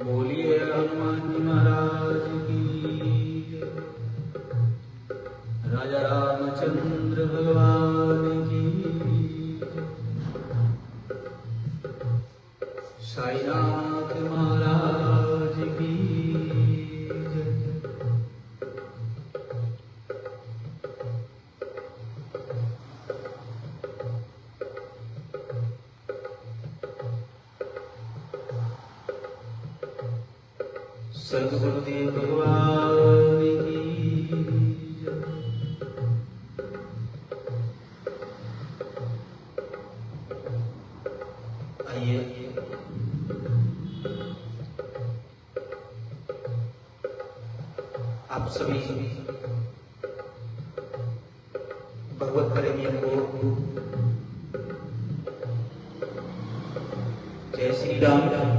बोलिए हनुमान जी महाराज की, राजा रामचंद्र भगवान की, साईनाथ महाराज की। सद्गुरुदेव भगवान की। आइए आप सभी भगवत प्रेमियों को जय श्री राम।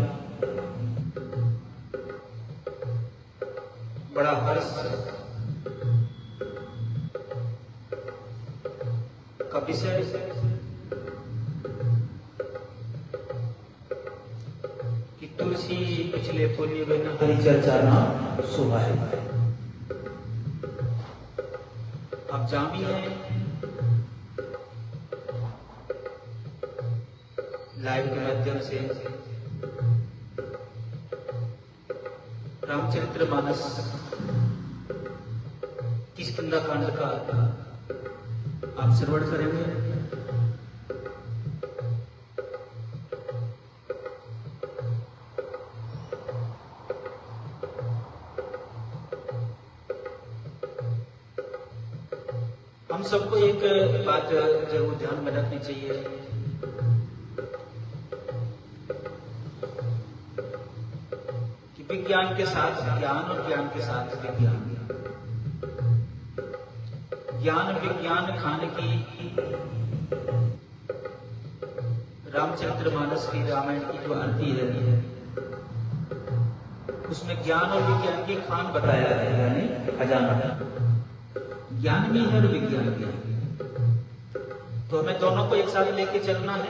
बड़ा हर्ष का विषय कि तुलसी पिछले पुण्य में हरि चर्चा ना शोभा है। आप जामी हैं लाइव के माध्यम से रामचरितमानस किष्किंधा-कांड का आप श्रवण करेंगे। हम सबको एक बात जरूर ध्यान में रखनी चाहिए कि विज्ञान के साथ ज्ञान और ज्ञान के साथ विज्ञान। ज्ञान विज्ञान खान की रामचरितमानस की रामायण की जो आरती है उसमें ज्ञान और विज्ञान की खान बताया है, यानी खजाना। ज्ञान भी है और विज्ञान भी है, तो हमें दोनों को एक साथ लेके चलना है।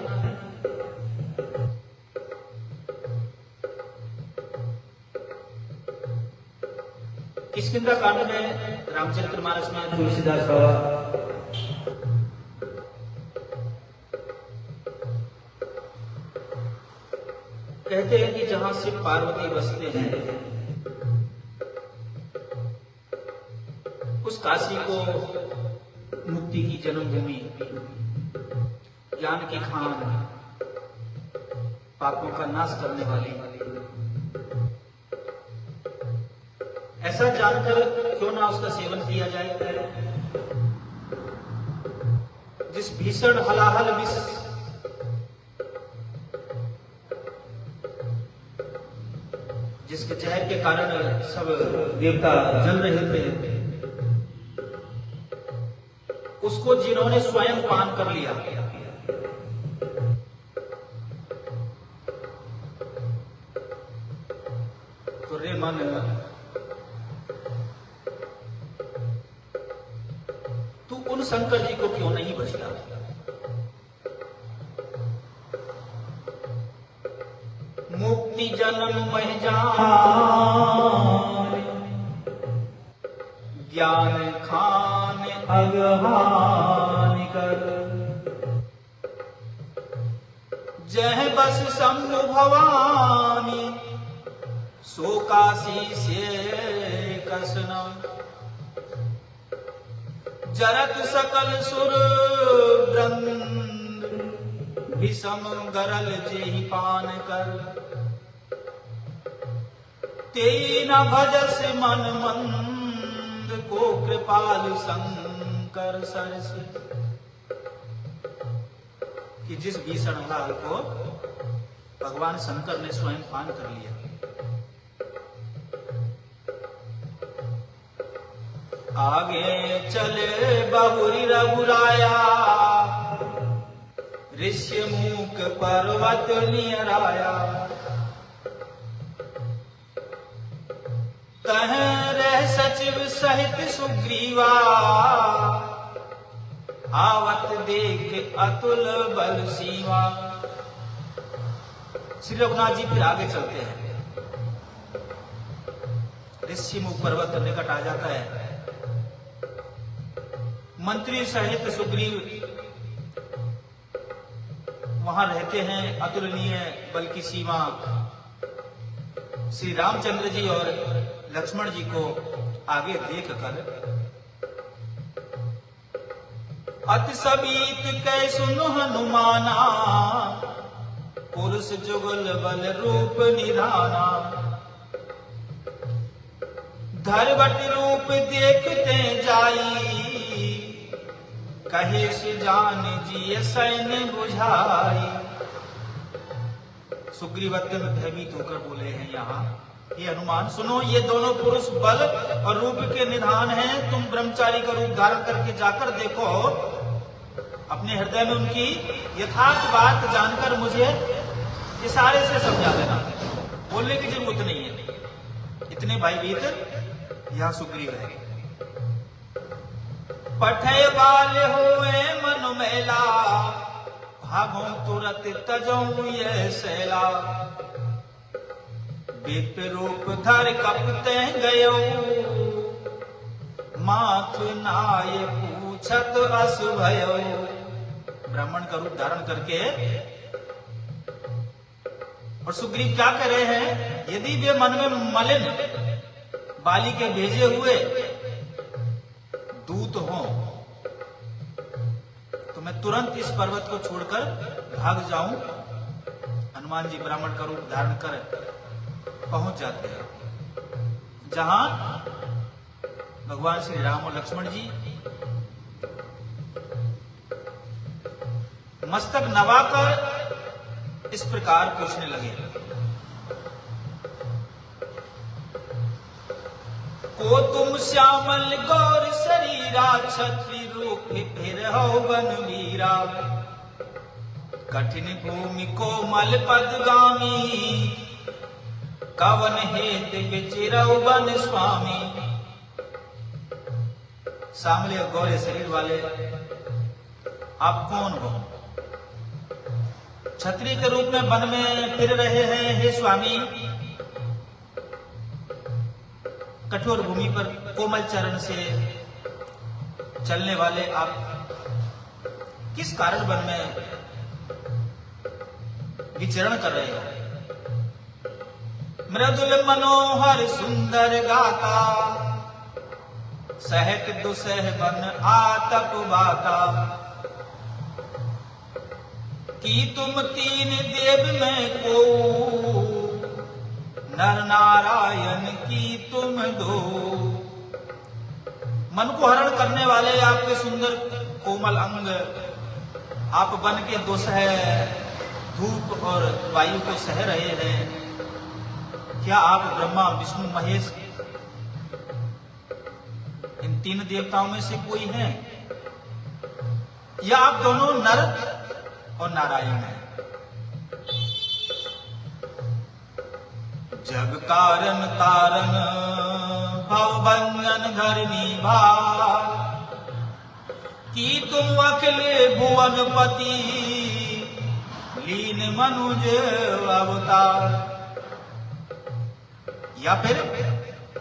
किष्किंधा-कांड में रामचरितमानस में तुलसीदास बाबा कहते हैं कि जहां शिव पार्वती बसते हैं उस काशी को मुक्ति की जन्मभूमि, ज्ञान की खान, पापों का नाश करने वाली, ऐसा जानकर क्यों ना उसका सेवन किया जाए। जिस भीषण हलाहल विष जिसके जहर के कारण सब देवता जल रहे थे, उसको जिन्होंने स्वयं पान कर लिया, तो रे मन तू उन शंकर जी को क्यों नहीं बचता। मुक्ति जन्म मह जान, ज्ञान खान अगहान कर, जह बस शंभु भवानी सो काशी से कसना, जरत सकल सुर वृंद विषम गरल जेहि पान कर, तेई न भजस मन मंद को कृपाल शंकर सरस। कि जिस भीषण लाल को भगवान शंकर ने स्वयं पान कर लिया। आगे चले बहुरी रघुराया, ऋष्यमुख पर्वत नियर आया, तह रह सचिव सहित सुग्रीवा, आवत देख अतुल बल सीमा। श्री रघुनाथ जी फिर आगे चलते हैं। ऋषिमुख पर्वत निकट आ जाता है। मंत्री सहित सुग्रीव वहां रहते हैं। अतुलनीय बल की सीमा श्री रामचंद्र जी और लक्ष्मण जी को आगे देखकर अति सबीत कै सुनो हनुमाना, पुरुष जुगल बल रूप निधाना। धरवट रूप देखते जाई, कहे सुजान जी सैन्य बुझाई। सुग्रीव अत्यंत भयभीत होकर बोले हैं यहाँ, ये हनुमान सुनो, ये दोनों पुरुष बल और रूप के निधान हैं। तुम ब्रह्मचारी का रूप धारण करके जाकर देखो, अपने हृदय में उनकी यथार्थ बात जानकर मुझे इशारे से समझा देना, बोलने की जरूरत नहीं है। इतने भयभीत यहाँ सुग्रीव है। पठे वाले होए मन मेला, भागो तुरत तजऊ ये सैला। विप रूप धर कपते गयो, माथ नाय पूछत अस भयो। ब्राह्मण का रूप धारण करके और सुग्रीव क्या कह रहे हैं, यदि वे मन में मलिन बाली के भेजे हुए दूत हों तो मैं तुरंत इस पर्वत को छोड़कर भाग जाऊं। हनुमान जी ब्राह्मण का रूप धारण कर पहुंच जाते हैं जहां भगवान श्री राम और लक्ष्मण जी मस्तक नवाकर इस प्रकार पूछने लगे, को तुम श्यामल गौर शरीरा, छत्री रूप फिर हो बन वीरा। कठिन भूमि को मल पदगामी, कवन हेत विचिरौ बन स्वामी। सामले और गौरे शरीर वाले आप कौन हो? छत्री के रूप में वन में फिर रहे हैं हे स्वामी। कठोर भूमि पर कोमल चरण से चलने वाले आप किस कारण वन में विचरण कर रहे हो? मृदुल मनोहर सुंदर गाता, सहत दुसह बन आतप बाता। कि तुम तीन देव में को, नर नारायण की तुम दो। मन को हरण करने वाले आपके सुंदर कोमल अंग, आप बन के दुसह धूप और वायु को सह रहे हैं। क्या आप ब्रह्मा विष्णु महेश इन तीन देवताओं में से कोई हैं, या आप दोनों नर और नारायण हैं? जग कारण तारण भवभंजन धरनी भार। कि तुम अखिले भुवन पति, लीन मनुज अवतार। या फिर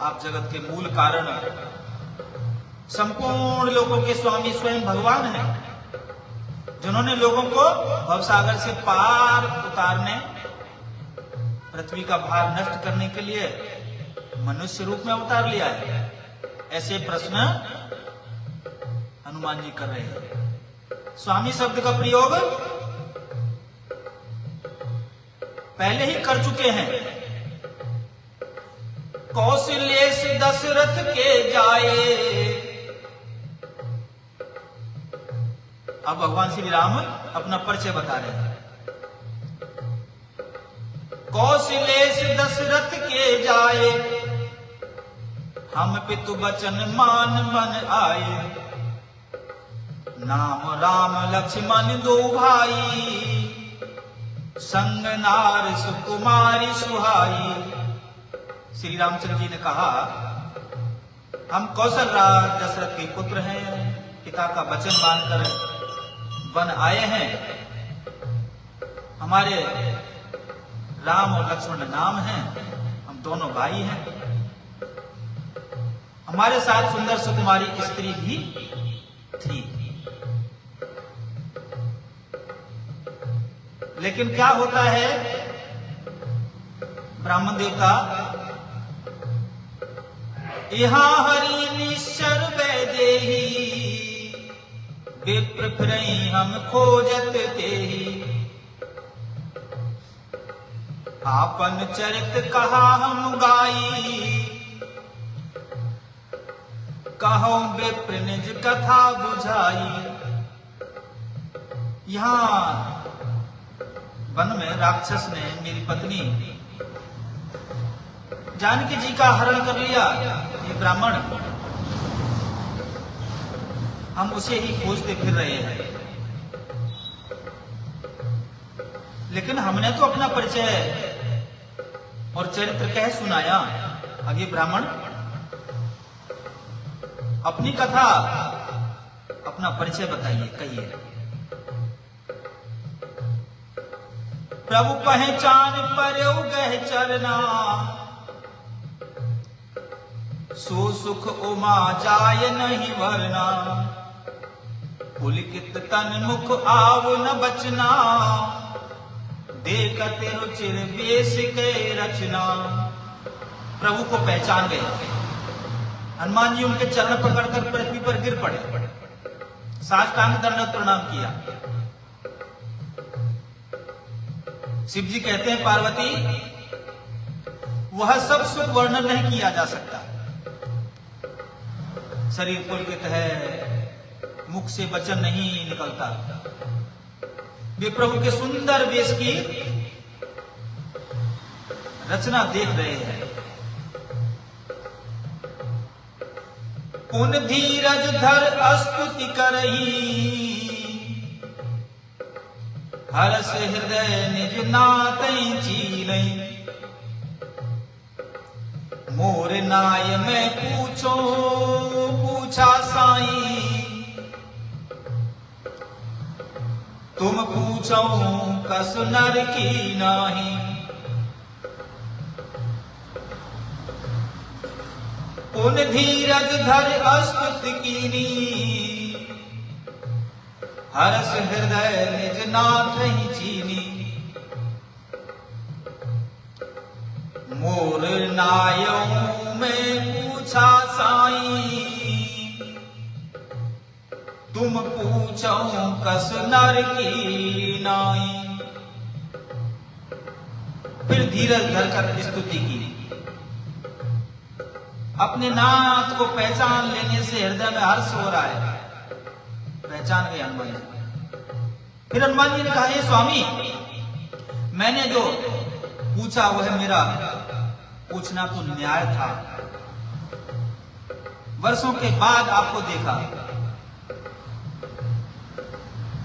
आप जगत के मूल कारण, संपूर्ण लोगों के स्वामी स्वयं भगवान हैं, जिन्होंने लोगों को भवसागर से पार उतारने, पृथ्वी का भार नष्ट करने के लिए मनुष्य रूप में अवतार लिया है। ऐसे प्रश्न हनुमान जी कर रहे हैं। स्वामी शब्द का प्रयोग पहले ही कर चुके हैं। कौशल्य से दशरथ के जाए। अब भगवान श्री राम अपना परिचय बता रहे हैं। कौशल्य से दशरथ के जाए, हम पितु बचन मान मन आए। नाम राम लक्ष्मण दो भाई, संग नार सुकुमारी सुहाई। श्री रामचंद्र जी ने कहा, हम कौशल राज दशरथ के पुत्र हैं, पिता का वचन मानकर वन आए हैं। हमारे राम और लक्ष्मण नाम हैं, हम दोनों भाई हैं। हमारे साथ सुंदर सुकुमारी स्त्री भी थी। लेकिन क्या होता है, ब्राह्मण देवता यहाँ हरि निश्चर वैदेही, विप्र फिरई हम खोजत तेही। आपन चरित कहा हम गाई, कहो विप्र निज कथा बुझाई। यहाँ वन में राक्षस ने मेरी पत्नी जानकी जी का हरण कर लिया। ये ब्राह्मण, हम उसे ही खोजते फिर रहे हैं। लेकिन हमने तो अपना परिचय और चरित्र कह सुनाया। अब ये ब्राह्मण अपनी कथा, अपना परिचय बताइए, कहिए। प्रभु पहचान पर्यो गह चरना, सो सुख उमा जाय नहीं वरना। पुलकित तन मुख आव न बचना, देखत रुचिर बेस के रचना। प्रभु को पहचान गए। हनुमान जी उनके चरण पकड़कर पृथ्वी पर गिर पड़े, साष्टांग दंडवत प्रणाम किया। शिव जी कहते हैं, पार्वती, वह सब सुख वर्णन नहीं किया जा सकता। शरीर पुलकित है, मुख से वचन नहीं निकलता। वे प्रभु के सुंदर वेश की रचना देख रहे हैं। पुन धीरज धर स्तुति करही, हर्ष हृदय निज नातई चीलई। मोर नाय में पूछा साई, तुम पूछो कस नर की नाही। पुन धीरज धर स्तुति कीनी, हर्ष हृदय निज नाथ ही चीनी। मोर नायों में पूछा साई, तुम पूछो कस नर की नाई। फिर धीरज धरकर स्तुति की। अपने नाथ को पहचान लेने से हृदय में हर्ष हो रहा है। पहचान गए हनुमान जी। फिर हनुमान जी ने कहा, हे स्वामी, मैंने जो पूछा वह मेरा पूछना तो न्याय था। वर्षों के बाद आपको देखा,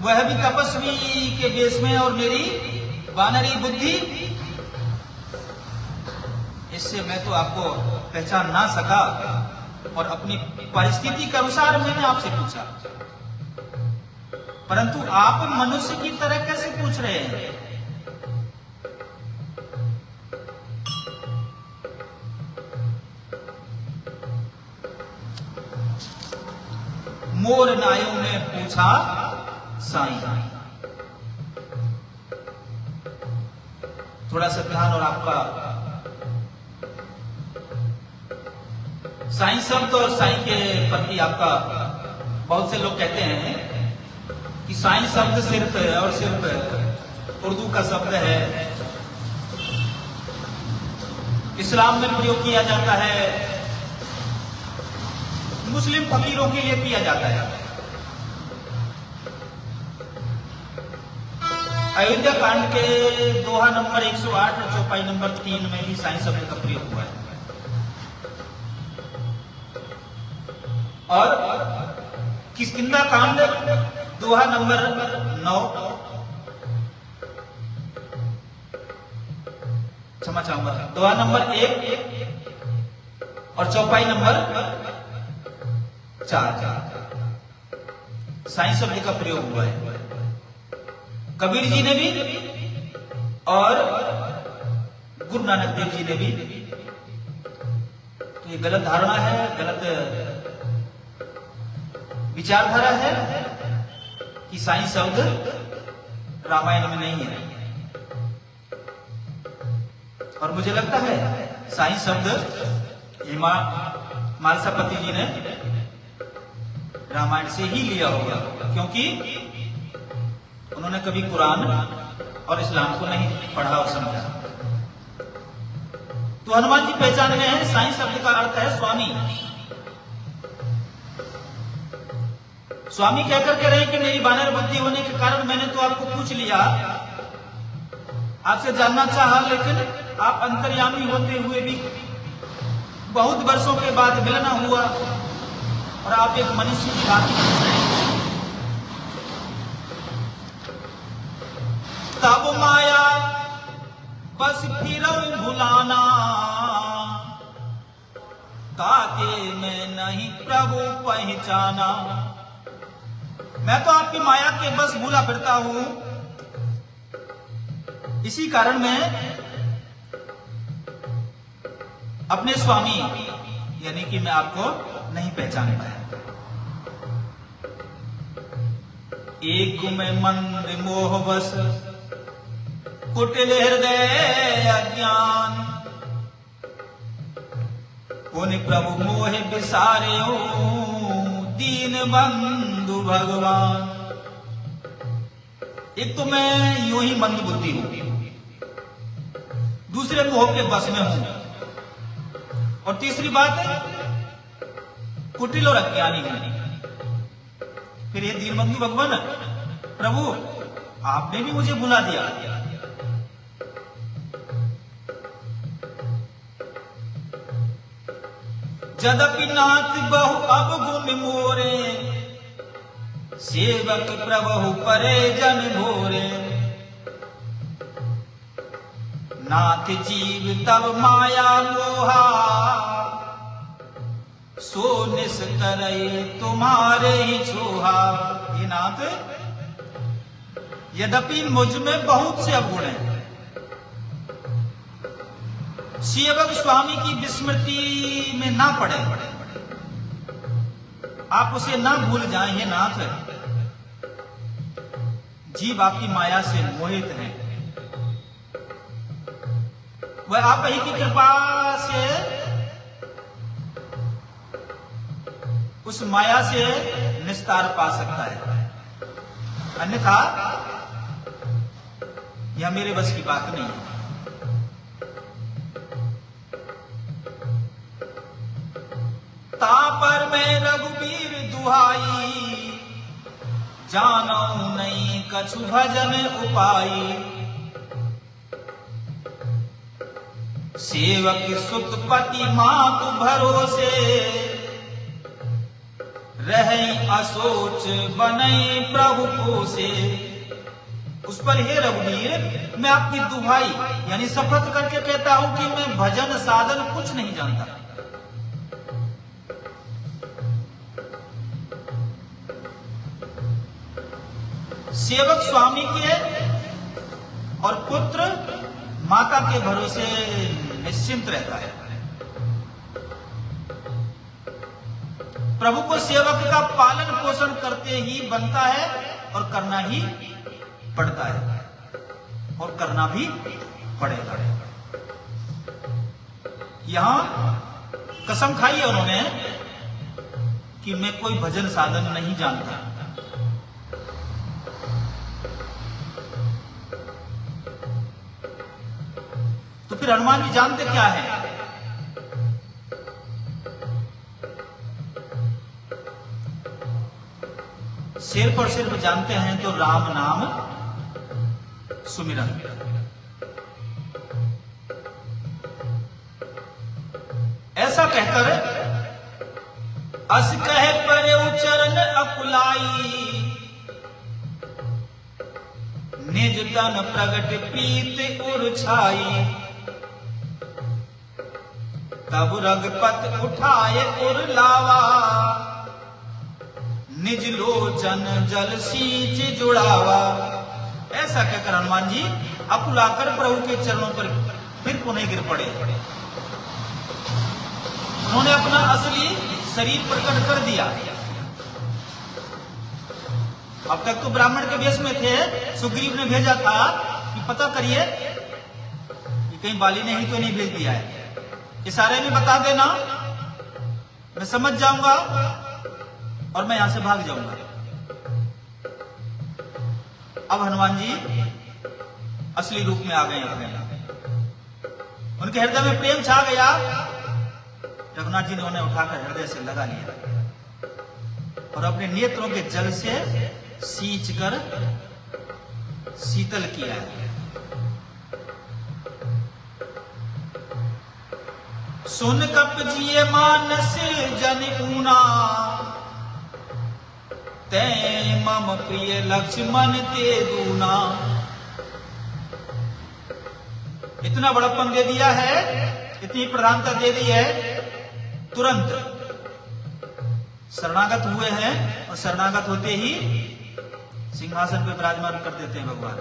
वह भी तपस्वी के वेश में, और मेरी वानरी बुद्धि, इससे मैं तो आपको पहचान ना सका। और अपनी परिस्थिति के अनुसार मैंने आपसे पूछा, परंतु आप मनुष्य की तरह कैसे पूछ रहे हैं? मोर नायों ने पूछा साईं। थोड़ा सा ध्यान और आपका साईं शब्द और साईं के प्रति आपका, बहुत से लोग कहते हैं कि साईं शब्द सिर्फ और सिर्फ उर्दू का शब्द है, इस्लाम में प्रयोग किया जाता है, मुस्लिम फकीरों के लिए किया जाता है। अयोध्या कांड के दोहा नंबर 108 और चौपाई नंबर 3 में भी साईं शब्द का प्रयोग हुआ है। और किष्किंधा कांड दोहा नंबर 9, क्षमा चाहूंगा, दोहा नंबर 1 और चौपाई नंबर 4। साईं शब्द का प्रयोग हुआ है। कबीर जी ने भी और गुरु नानक देव जी ने भी। तो ये गलत धारणा है, गलत विचारधारा है कि साईं शब्द रामायण में नहीं है। और मुझे लगता है साईं शब्द मालसापति जी ने रामायण से ही लिया होगा, क्योंकि उन्होंने कभी कुरान और इस्लाम को नहीं पढ़ा और समझा। तो हनुमान जी पहचान गए हैं साईं शब्द का अर्थ है स्वामी। स्वामी कहकर कह रहे हैं कि मेरी वानर बुद्धि होने के कारण मैंने तो आपको पूछ लिया, आपसे जानना चाहा, लेकिन आप अंतर्यामी होते हुए भी बहुत वर्षों के बाद मिलना हुआ और आप एक मनुष्य की बात कर रहे हैं। तब माया बस फिरऊं भुलाना, ताके मैं नहीं प्रभु पहचाना। मैं तो आपकी माया के बस भूला फिरता हूं, इसी कारण मैं अपने स्वामी यानी कि मैं आपको नहीं पहचान पाया। एक में मंद मोह बस कुटिल हृदय अज्ञान, पुनि प्रभु मोह बिसारे हो दीन बंधु भगवान। एक तो मैं यूं ही मंद बुद्धि हूं, दूसरे मोह के बस में हूं, और तीसरी बात कुटिल और अज्ञानी हूं। फिर ये दीनबंधु भगवान, प्रभु आपने भी मुझे भुला दिया। जदपि नाथ बहु अब गुण मोरे, सेवक प्रभु परे जन भोरे। नाथ जीव तब माया मोहा, सो निस्तरय तुम्हारे ही छोहा। हे नाथ, यद्यपि मुझ में बहुत से अवगुण हैं, सेवक स्वामी की विस्मृति में ना पड़े, आप उसे ना भूल जाएं। हे नाथ, जीव आपकी माया से मोहित हैं, वह आप ही की कृपा से उस माया से निस्तार पा सकता है, अन्यथा यह मेरे बस की बात नहीं है। तापर में रघुबीर दुहाई, जानो नहीं कछु भजन उपाई। सेवक सुत पति मातु भरोसे, रहे असोच बने प्रभु पोसे। उस पर हे रघुवीर, मैं आपकी दुहाई यानी शपथ करके कहता हूं कि मैं भजन साधन कुछ नहीं जानता। सेवक स्वामी के और पुत्र माता के भरोसे निश्चिंत रहता है। प्रभु को सेवक का पालन पोषण करते ही बनता है और करना ही पड़ता है, और करना भी पड़ेगा। यहां कसम खाई है उन्होंने कि मैं कोई भजन साधन नहीं जानता। तो फिर हनुमान जी जानते क्या है? सिर्फ और सिर्फ जानते हैं तो राम नाम सुमिरन। ऐसा कहकर अस कहे परे उचरण अकुलाई, निज तन प्रगट प्रीत उर छाई। तब रघुपत उठाए उर लावा, निज लोचन जल सींच जुड़ावा। ऐसा कहकर हनुमान जी अकुलाकर प्रभु के चरणों पर फिर पुनः गिर पड़े। उन्होंने अपना असली शरीर प्रकट कर दिया। अब तक तो ब्राह्मण के वेश में थे। सुग्रीव ने भेजा था कि पता करिए कि कहीं बाली ने ही तो नहीं भेज दिया है, इशारे में बता देना, मैं समझ जाऊंगा और मैं यहां से भाग जाऊंगा। अब हनुमान जी असली रूप में आ गए अपने। उनके हृदय में प्रेम छा गया। रघुनाथ जी ने उन्हें उठाकर हृदय से लगा लिया और अपने नेत्रों के जल से सींच कर शीतल किया। सुन कप जिए मानस जन ऊना, ते मम प्रिय लक्ष्मण ते दूना। इतना बड़प्पन दे दिया है, इतनी प्रधानता दे दी है, तुरंत शरणागत हुए हैं और शरणागत होते ही सिंहासन पे विराजमान कर देते हैं भगवान।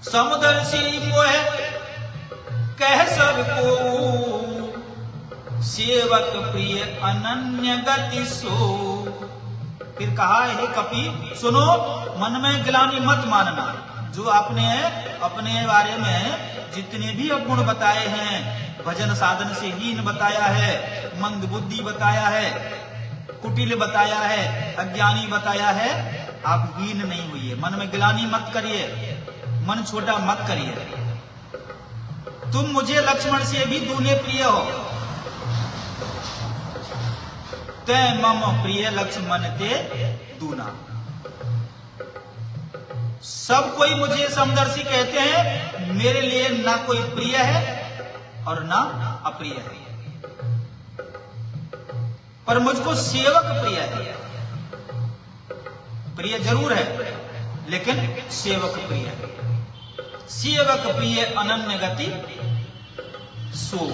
समुद्र सी मोह कह सबको, सेवक प्रिय अनन्य गति सो। फिर कहा, हे कपि सुनो, मन में गिलानी मत मानना। जो आपने अपने बारे में जितने भी अवगुण बताए हैं, भजन साधन से हीन बताया है, मंद बुद्धि बताया है, कुटिल बताया है, अज्ञानी बताया है, आप हीन नहीं हुई। मन में गिलानी मत करिए, मन छोटा मत करिए। तुम मुझे लक्ष्मण से भी दूने प्रिय हो। ते मम प्रिय लक्ष्मण ते दूना। सब कोई मुझे समदर्शी कहते हैं, मेरे लिए ना कोई प्रिय है और ना अप्रिय है, पर मुझको सेवक प्रिय है। प्रिय जरूर है लेकिन सेवक प्रिय है। सेवक प्रिय अनन्य गति सो।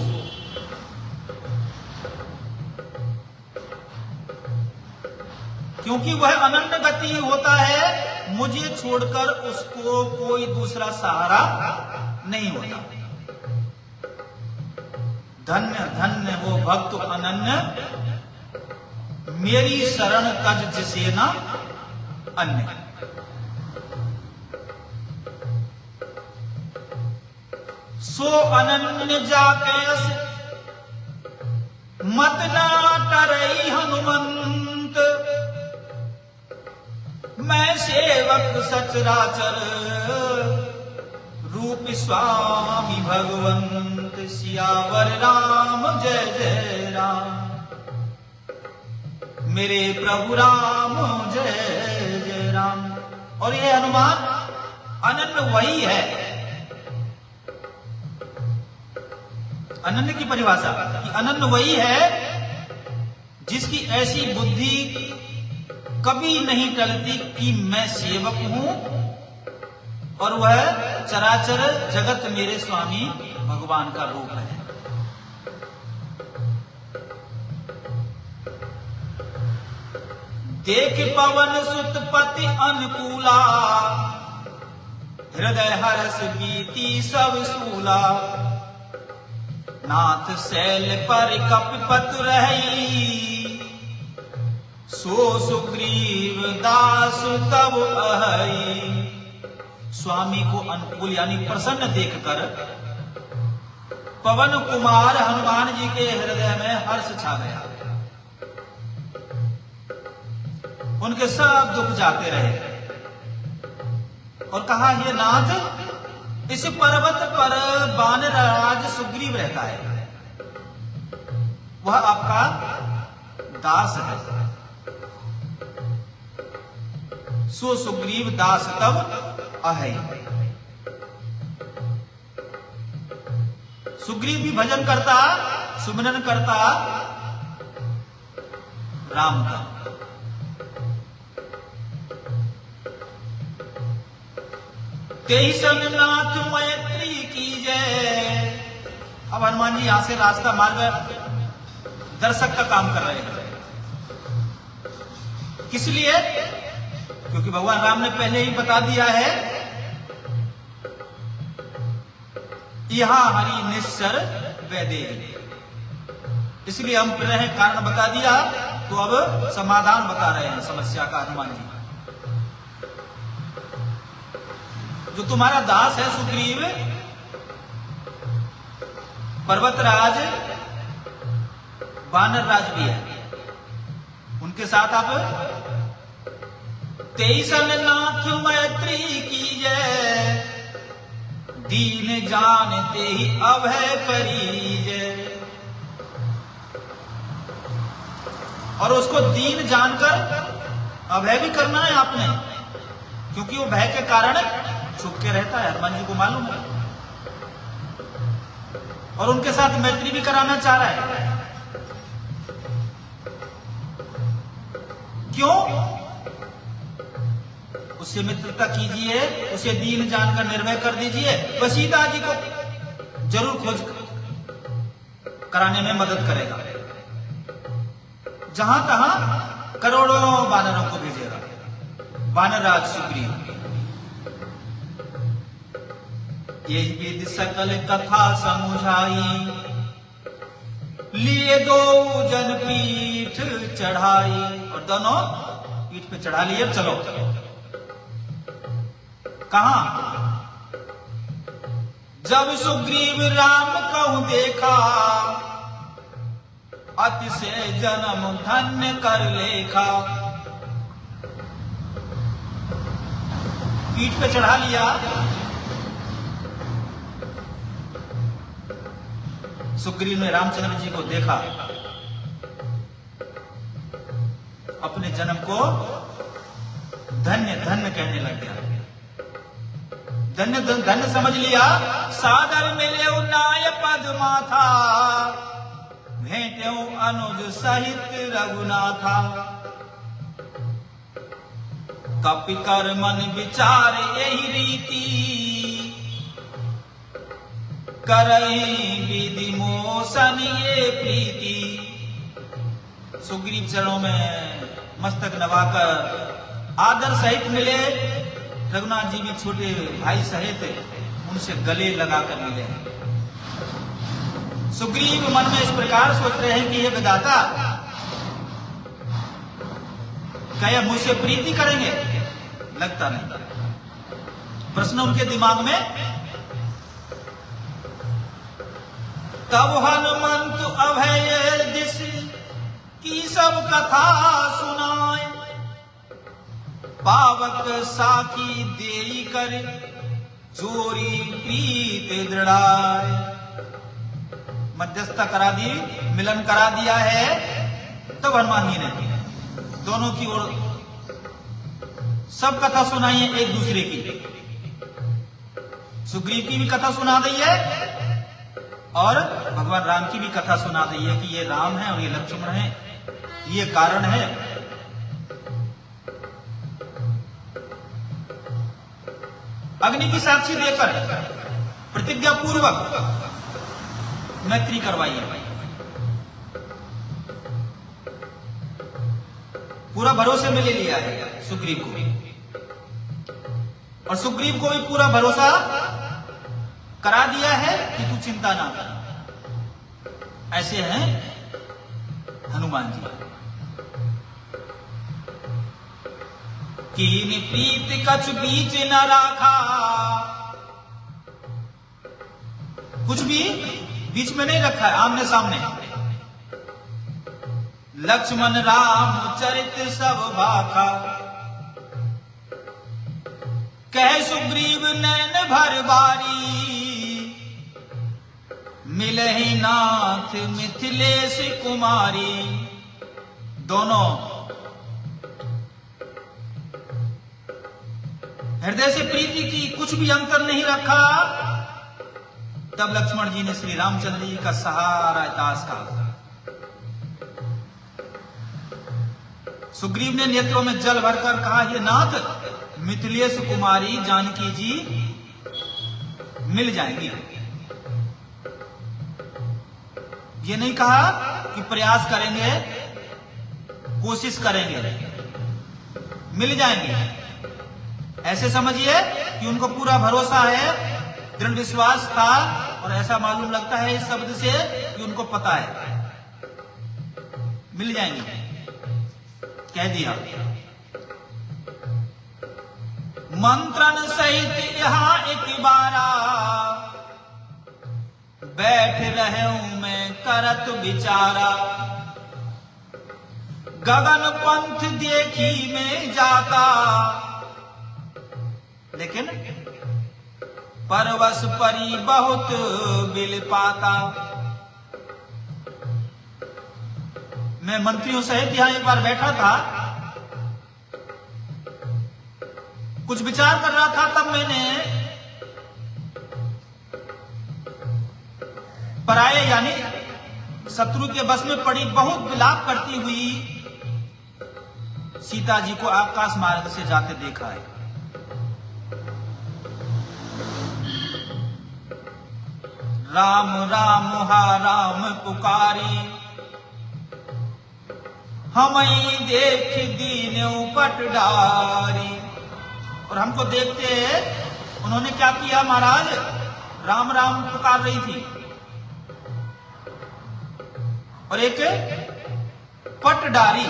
क्योंकि वह अनन्य गति होता है, मुझे छोड़कर उसको कोई दूसरा सहारा नहीं होता। धन्य धन्य वो भक्त अनन्य, मेरी शरण तज जिसे न अन्य। सो अनन्य जाके मत ना करई हनुमंत, मैं सेवक सचराचर रूप स्वामी भगवंत। सियावर राम जय जय राम, मेरे प्रभु राम जय जय राम। और ये हनुमान अनन्य वही है। अनन्य की परिभाषा कि अनन्य वही है जिसकी ऐसी बुद्धि कभी नहीं टलती कि मैं सेवक हूं और वह चराचर जगत मेरे स्वामी भगवान का रूप है। देख पवन सुत पति अनुकूला, हृदय हर्ष बीती सब सूला। नाथ शैल पर कपिपत रही, सो सुग्रीव दास तब अहई। स्वामी को अनुकूल यानी प्रसन्न देखकर पवन कुमार हनुमान जी के हृदय में हर्ष छा गया। उनके सब दुख जाते रहे और कहा, ये नाथ, इस पर्वत पर वानरराज सुग्रीव रहता है, वह आपका दास है। सो सुग्रीव दास तब अहै। सुग्रीव भी भजन करता, सुमिरन करता राम का। तेहि संग नाथ मैत्री कीजय। अब हनुमान जी यहां से रास्ता मार्ग दर्शक का काम कर रहे हैं। किस लिए? क्योंकि भगवान राम ने पहले ही बता दिया है, यहां हरि निश्चर वैदे, इसलिए हम पहले कारण बता दिया, तो अब समाधान बता रहे हैं समस्या का हनुमान जी। जो तुम्हारा दास है सुग्रीव, पर्वतराज वानर राज भी है, उनके साथ आप 23 नाथ मैत्री कीजय, दीन जानते ही अभय करीजय। और उसको दीन जानकर अभय भी करना है आपने, क्योंकि वो भय के कारण छुप के रहता है, हनुमान जी को मालूम है। और उनके साथ मैत्री भी कराना चाह रहा है। क्यों? उससे मित्रता कीजिए, उसे दीन जानकर निर्भय कर दीजिए, वह सीता जी को जरूर खोज कराने में मदद करेगा। जहां तहां करोड़ों वानरों को भेजेगा, वानर राज सुग्रीव। ये विद सकल कथा समुझाई, लिए दो जन पीठ चढ़ाई। और दोनों पीठ पे चढ़ा लिए, चलो। कहां? जब सुग्रीव राम कहूं देखा, अतिशय जन्म धन्य कर लेखा। पीठ पे चढ़ा लिया, सुग्रीव ने रामचंद्र जी को देखा, अपने जन्म को धन्य धन्य कहने लग गया। धन्य धन्य समझ लिया। सादर मिले नाय पद माथा, भेंटे अनुज सहित रघुनाथा। कपि कर मन विचार यही रीति, करई विधि मोसन ये प्रीति। सुग्रीव चरणों में मस्तक नवाकर आदर सहित मिले। रघुनाथ जी भी छोटे भाई सहित उनसे गले लगाकर मिले। सुग्रीव मन में इस प्रकार सोच रहे हैं कि ये विधाता क्या यह मुझसे प्रीति करेंगे? लगता नहीं। प्रश्न उनके दिमाग में। तब हनुमंत अभय दिश की सब कथा सुनाए, पावक साखी देई कर जोरी प्रीत दृढ़ाए। मध्यस्थता करा दी, मिलन करा दिया है। तब हनुमान जी ने दोनों की ओर सब कथा सुनाई है एक दूसरे की। सुग्रीव की भी कथा सुना दी है और भगवान राम की भी कथा सुना दी है कि ये राम है और ये लक्ष्मण है, ये कारण है। अग्नि की साक्षी देकर प्रतिज्ञा पूर्वक मैत्री करवाइए। पूरा भरोसे में ले लिया है सुग्रीव को, और सुग्रीव को भी पूरा भरोसा करा दिया है कि तू चिंता ना कर। ऐसे हैं हनुमान जी। कीन प्रीत कछ बीच न राखा, कुछ भी बीच में नहीं रखा है, आमने सामने। लक्ष्मण राम चरित सब भाखा, कह सुग्रीव नैन भर बारी, मिलहि नाथ मिथिलेश कुमारी। दोनों हृदय से प्रीति की, कुछ भी अंतर नहीं रखा। तब लक्ष्मण जी ने श्री रामचंद्र जी का सहारा दास का। सुग्रीव ने नेत्रों में जल भरकर कहा, ये नाथ मिथिलेश कुमारी जानकी जी मिल जाएंगी। ये नहीं कहा कि प्रयास करेंगे, कोशिश करेंगे, मिल जाएंगे। ऐसे समझिए कि उनको पूरा भरोसा है, दृढ़ विश्वास था, और ऐसा मालूम लगता है इस शब्द से कि उनको पता है मिल जाएंगे, कह दिया। मंत्रण सहित यहाँ एक बारा, बैठ रहे हूं मैं करत विचारा, गगन पंथ देखी में जाता, लेकिन परवश परी बहुत बिल पाता। मैं मंत्रियों सहित यहां एक बार बैठा था, कुछ विचार कर रहा था, तब मैंने पराये यानी शत्रु के बस में पड़ी बहुत विलाप करती हुई सीता जी को आकाश मार्ग से जाते देखा है। राम राम हा राम पुकारी, हमई देख दीन पट डारी। और हमको देखते उन्होंने क्या किया महाराज, राम राम पुकार रही थी, और एक पट डारी,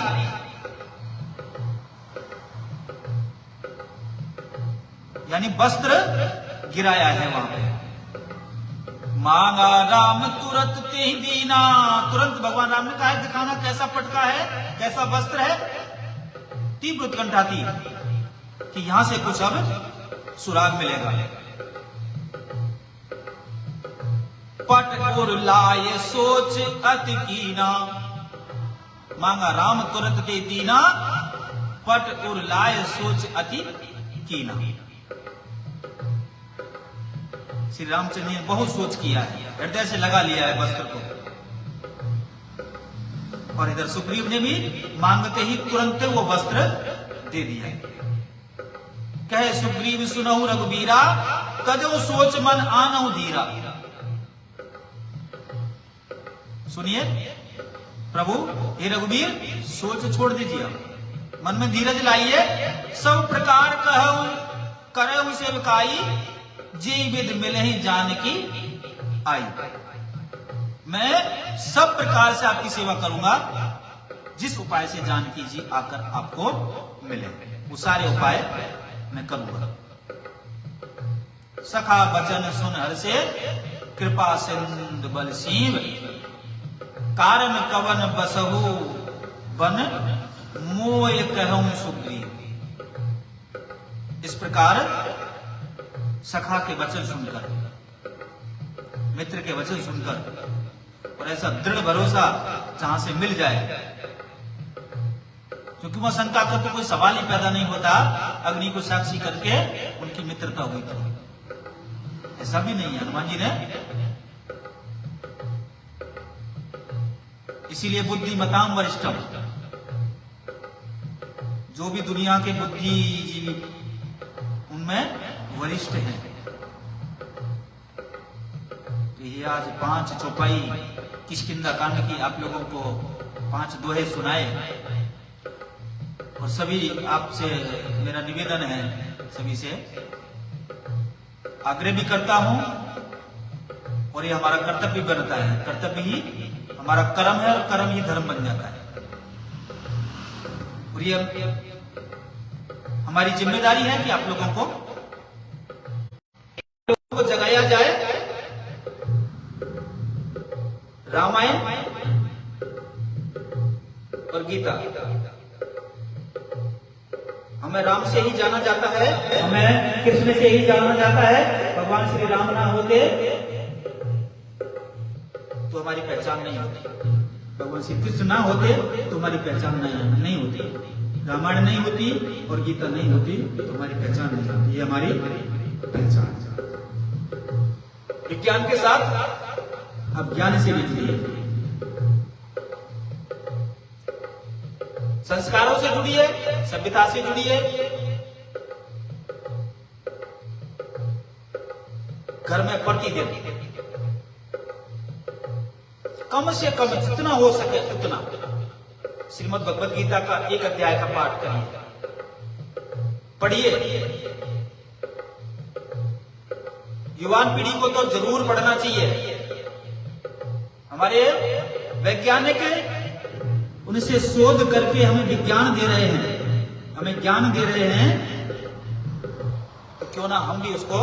यानी वस्त्र गिराया है वहां पे। मांगा राम तुरंत ते ही दीना, तुरंत भगवान राम ने कहा दिखाना कैसा पटका है, कैसा वस्त्र है। तीव्र उत्कंठा थी कि यहां से कुछ अब सुराग मिलेगा। पट और लाए सोच अति कीना, मांगा राम तुरंत ते दीना, पट और लाए सोच अति कीना। श्री रामचंद्र ने बहुत सोच किया है, हृदय से लगा लिया है वस्त्र को। और इधर सुग्रीव ने भी मांगते ही तुरंत वो वस्त्र दे दिया। कहे सुग्रीव सुनहु रघुबीरा, तजो सोच मन आनहु धीरा। सुनिए प्रभु, हे रघुबीर, सोच छोड़ दीजिए, मन में धीरज लाइए। सब प्रकार कहु करहु सेवकाई, जी विध मिले ही जानकी आई। मैं सब प्रकार से आपकी सेवा करूंगा, जिस उपाय से जानकी जी आकर आपको मिले, वो सारे उपाय मैं करूंगा। सखा बचन सुन हर्षे, कृपा सिंधु बल सीव, कारण कवन बसहु बन, मोय कहूं सुग्रीव। इस प्रकार सखा के वचन सुनकर, मित्र के वचन सुनकर, और ऐसा दृढ़ भरोसा जहां से मिल जाए, क्योंकि वह शंका का तो कोई सवाल ही पैदा नहीं होता। अग्नि को साक्षी करके उनकी मित्रता हुई थी, ऐसा भी नहीं है हनुमान जी ने। इसीलिए बुद्धिमताम वरिष्ठम, जो भी दुनिया के बुद्धिजीवी उनमें वरिष्ठ हैं। तो ये आज 5 चौपाई किष्किंधा कांड की आप लोगों को 5 दोहे सुनाए, और सभी आपसे मेरा निवेदन है, सभी से आग्रह भी करता हूं, और ये हमारा कर्तव्य बनता है। कर्तव्य ही हमारा कर्म है, और कर्म ही धर्म बन जाता है। और ये हमारी जिम्मेदारी है कि आप लोगों को जगाया जाए। रामायण और गीता हमें राम से ही जाना जाता है, हमें कृष्ण से ही जाना जाता है। भगवान श्री राम ना होते तो हमारी पहचान नहीं होती, भगवान श्री कृष्ण ना होते तो हमारी पहचान नहीं होती, रामायण नहीं होती और गीता नहीं होती तो हमारी पहचान नहीं होती। ये हमारी पहचान। विज्ञान के साथ अब ज्ञान से भी जुड़िए, संस्कारों से जुड़िए, सभ्यता से जुड़िए। घर में प्रतिदिन कम से कम जितना हो सके उतना श्रीमद् भगवद गीता का एक अध्याय का पाठ करिए। पढ़िए। युवान पीढ़ी को तो जरूर पढ़ना चाहिए। हमारे वैज्ञानिक उनसे शोध करके हमें विज्ञान दे रहे हैं, हमें ज्ञान दे रहे हैं, तो क्यों ना हम भी उसको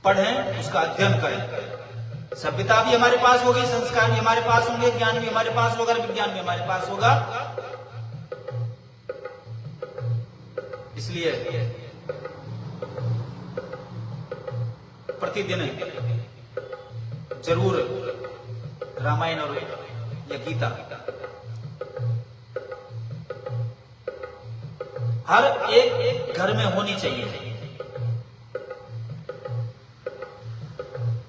पढ़ें, उसका अध्ययन करें। सभ्यता भी हमारे पास होगी, संस्कार भी हमारे पास होंगे, ज्ञान भी हमारे पास होगा, विज्ञान भी हमारे पास होगा। इसलिए प्रतिदिन जरूर रामायण और या गीता हर एक घर में होनी चाहिए।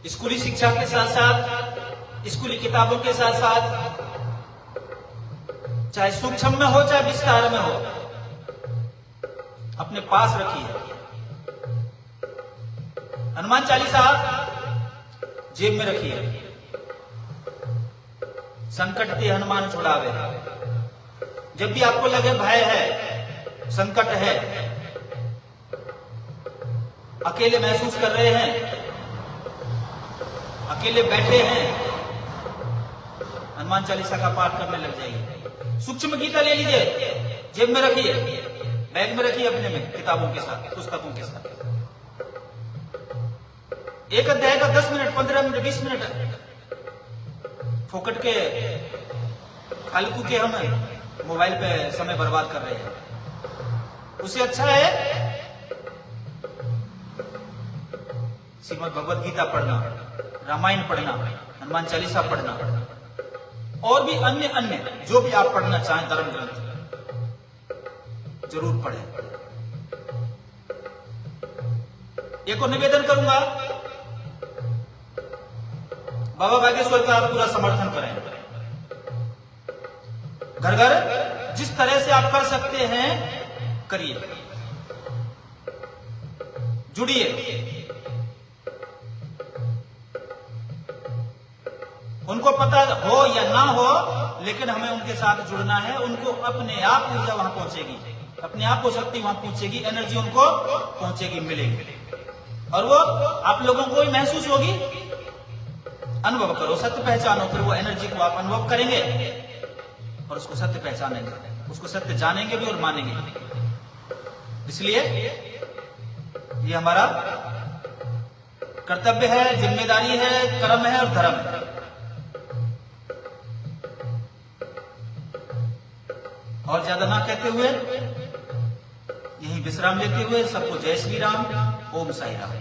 स्कूली शिक्षा के साथ साथ, स्कूली किताबों के साथ साथ, चाहे सूक्ष्म में हो चाहे विस्तार में हो, अपने पास रखिए। हनुमान चालीसा जेब में रखिए। संकट ते हनुमान छुड़ावे। जब भी आपको लगे भय है, संकट है, अकेले महसूस कर रहे हैं, अकेले बैठे हैं, हनुमान चालीसा का पाठ करने लग जाइए। सूक्ष्म गीता ले लीजिए, जेब में रखिए, बैग में रखिए, अपने में किताबों के साथ, पुस्तकों के साथ। एक अध्याय का 10 मिनट, 15 मिनट, 20 मिनट फोकट के फालतू के हम मोबाइल पे समय बर्बाद कर रहे हैं। उससे अच्छा है श्रीमद् भगवद गीता पढ़ना, रामायण पढ़ना, हनुमान चालीसा पढ़ना, और भी अन्य अन्य जो भी आप पढ़ना चाहें धर्म ग्रंथ जरूर पढ़ें। एक और निवेदन करूंगा, बाबा बागेश्वर का आप पूरा समर्थन करें। घर घर जिस तरह से आप कर सकते हैं करिए, जुड़िए। उनको पता हो या ना हो, लेकिन हमें उनके साथ जुड़ना है। उनको अपने आप ऊर्जा वहां पहुंचेगी, अपने आप को शक्ति वहां पहुंचेगी, एनर्जी उनको पहुंचेगी, मिलेगी, और वो आप लोगों को भी महसूस होगी। अनुभव करो, सत्य पहचानो, फिर वो एनर्जी को आप अनुभव करेंगे और उसको सत्य पहचानेंगे, उसको सत्य जानेंगे भी और मानेंगे। इसलिए ये हमारा कर्तव्य है, जिम्मेदारी है, कर्म है और धर्म है। और ज्यादा ना कहते हुए यही विश्राम लेते हुए सबको जय श्री राम, ओम साई राम।